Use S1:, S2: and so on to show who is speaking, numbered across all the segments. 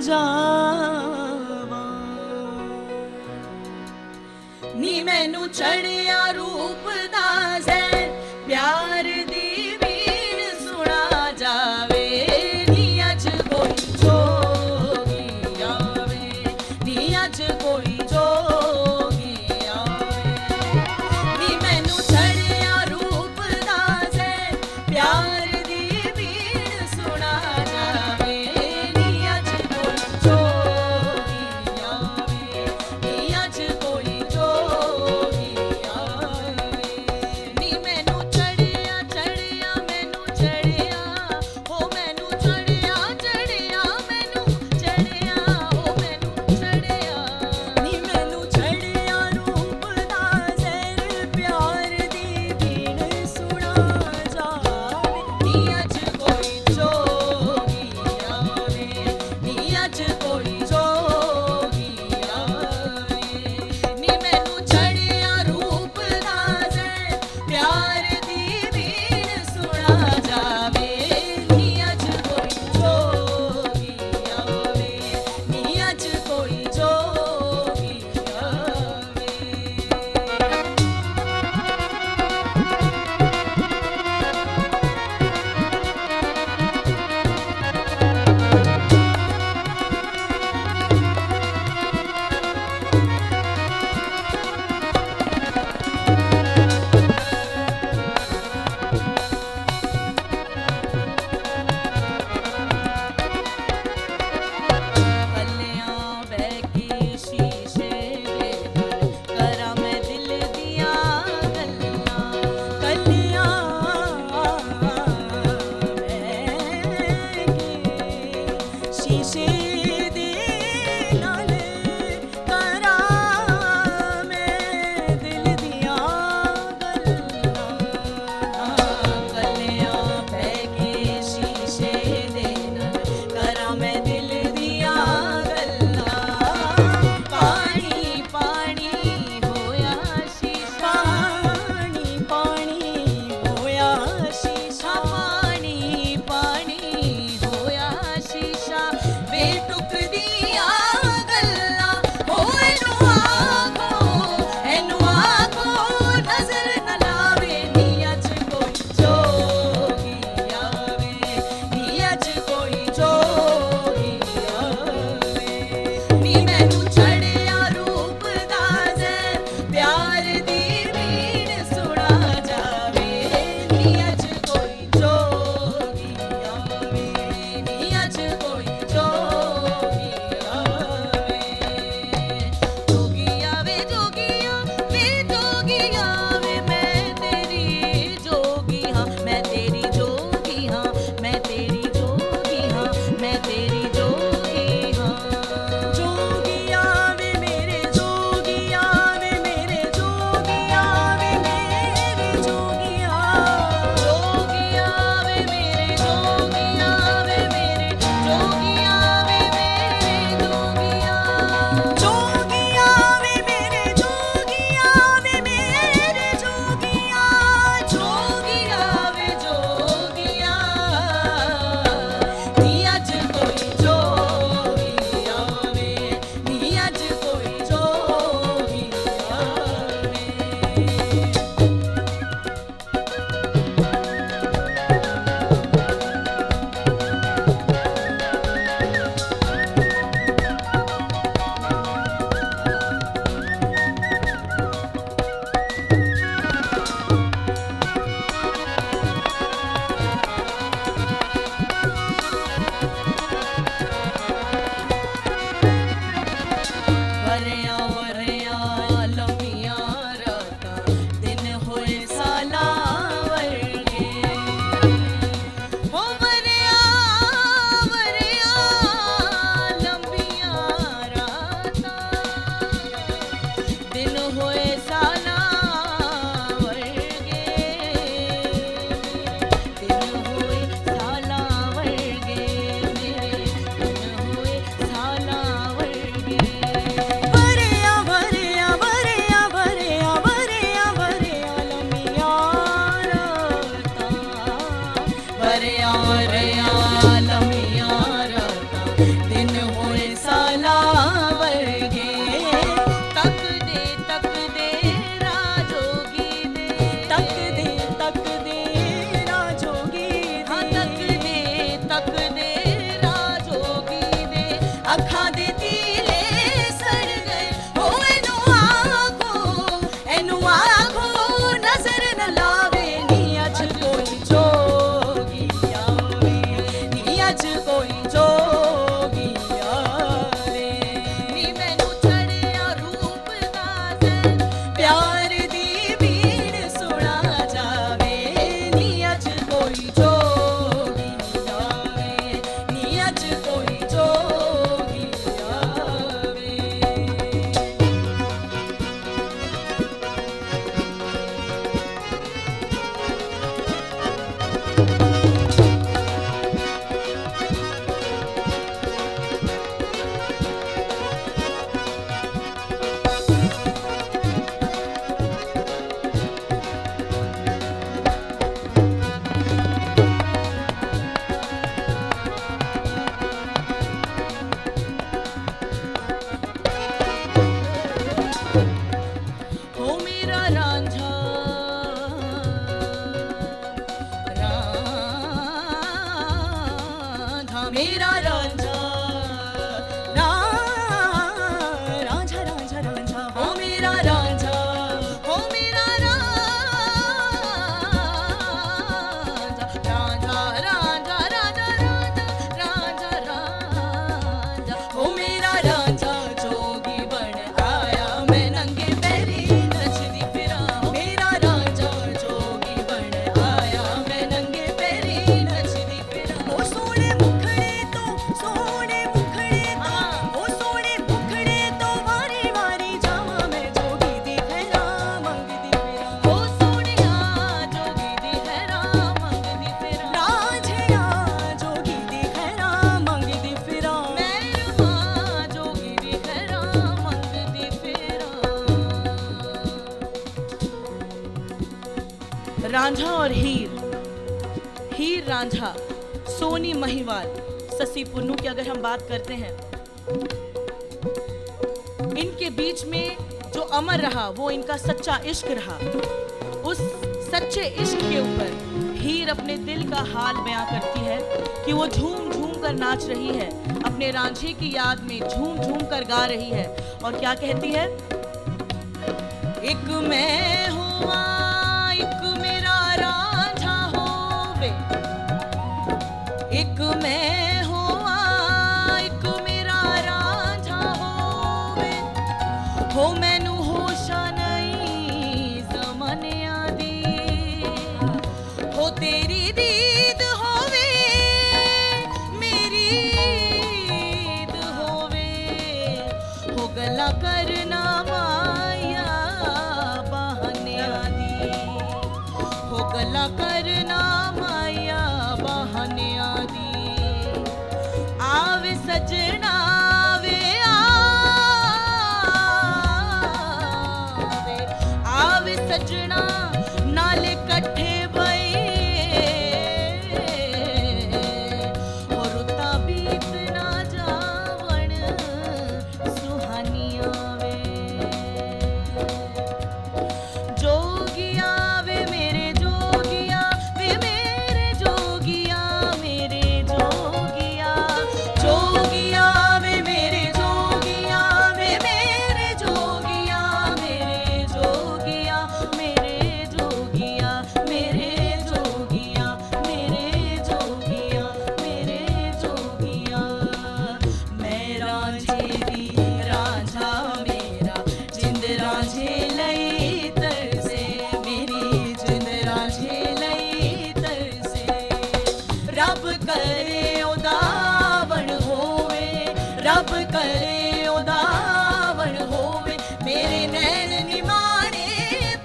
S1: ਜਾਵਾਂ। ਨੀ ਮੈਨੂੰ ਚੜਿਆ ਰੂਪ ਦਾ ਜ਼ਹਿਰ, ਪਿਆਰ ਦੀ ਵੀਣ ਸੁਣਾ ਜਾਵੇ। ਨੀ ਅੱਜ ਕੋਈ ਜੋਗੀ ਆਵੇ, ਨੀ ਅੱਜ ਕੋਈ ਜੋਗੀ ਆਵੇ। ਨੀ ਮੈਨੂੰ ਚੜਿਆ ਰੂਪ ਦਾ ਜ਼ਹਿਰ, ਪਿਆਰ ਦੀ ਵੀਣ ਸੁਣਾ ਜਾਵੇ। ਨੀ ਅੱਜ ਕੋਈ ਜੋਗੀ ਆਵੇ, ਨੀ ਅੱਜ ਕੋਈ ਜੋਗੀ ਆਵੇ। हो मेरा रांझा रांझा मेरा रांझा रांझा रांझा रांझा हो मेरा रांझा हो मेरा रांझा रांझा रांझा रांझा रांझा रांझा हो मेरा रांझा जोगी बन आया मैं नंगे पैरी नचदी फिरा मेरा रांझा जोगी बन आया मैं नंगे पैरी नचदी फिरा ओ सोने मुखड़े तो ओ सोने मुखड़े तो वारी वारी जावा मैं जोगी दी खैरा मंगदी फिरा ओ सोनिया जोगी दी खैरा मंगदी फिरा रांझिया जोगी दी खैरा मंगदी फिरा मेहरमा जोगी दी खैरा मंगदी फिरा। रांझा और हीर रांझा, सोनी महिवाल, ससी पुन्नू की अगर हम बात करते हैं, इनके बीच में जो अमर रहा वो इनका सच्चा इश्क रहा। उस सच्चे इश्क के ऊपर हीर अपने दिल का हाल बयां करती है कि वो झूम झूम कर नाच रही है, अपने रांझे की याद में झूम झूम कर गा रही है। और क्या कहती है? एक मैं हुआ एक मेरा रांझा होवे, एक मैं हुआ एक मेरा रांझा होवे, हो मैनू होशा नहीं ज़मानिया दी, हो तेरी दीद होवे मेरी ईद होवे, हो गला करना माया बहानिया दी, हो गला करना माया बहानिया दी। आवे सजना वे आवे, आवे सजना नाले कट्ठे भई, हो रुता बीत ना जावण सुहानिया वे। जोगिया वे मेरे जोगिया, वे मेरे जोगिया, मेरे जोगिया, जोगिया वे मेरे जोगिया, वे मेरे जोगिया, मेरे जोगिया, मेरे जोगिया, मेरे जोगिया, मेरे जोगिया, मेरे जोगिया। मैं रांझे दी रांझा मेरा जिंद रांझे लई तरसे, मेरी जिंद रांझे लई तरसे। रब करे ओदा बण होवे, रब करे ओदा बण होवे, मेरे नैन निमाणे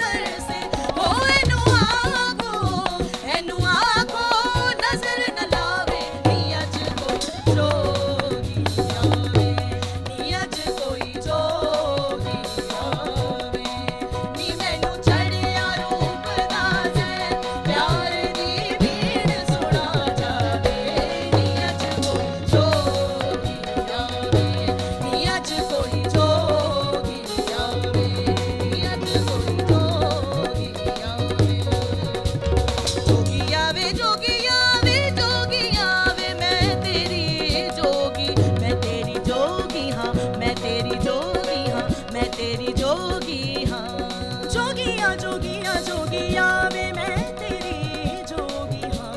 S1: तरसे। हो एनू आखो नजर न लावे, नी अज कोई जोगी आवे, नी अज कोई जोगी आवे। नी मैनू चढ़िया रूप दा ज़ैन, प्यार दी भीड़ सुना जावे, नी अज कोई जोगी आवे, नी अज कोई जोगी आवे, नी अज कोई जोगी आवे। जोगी आवे जोगी आवे जोगी आवे, मैं तेरी जोगी, मैं तेरी जोगी हाँ, मैं तेरी जोगी हाँ, मैं तेरी जोगी हाँ। जोगिया जोगिया जोगिया वे मैं तेरी जोगी हाँ,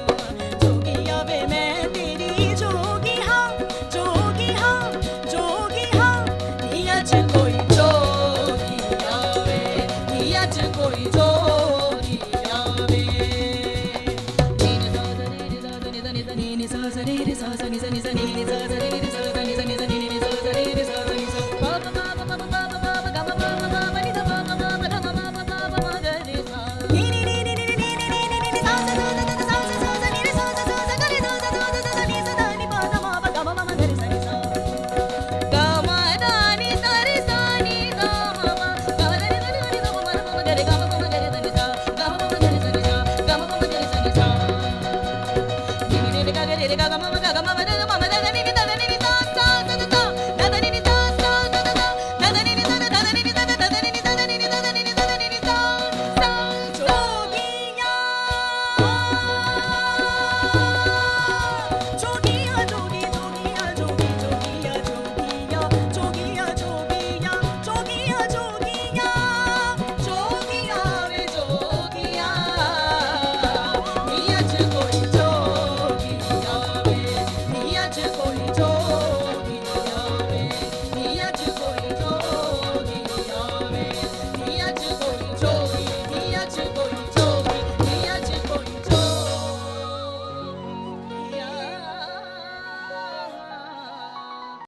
S1: जोगिया वे मैं तेरी जोगी हाँ, जोगी हाँ, जोगी हाँ। नी अज कोई जोगी आवे, नी अज कोई जोगी आवे। नी सा सा रे रे सा सा नी सा नी सा रे रे सा सा नी सा नी सा नी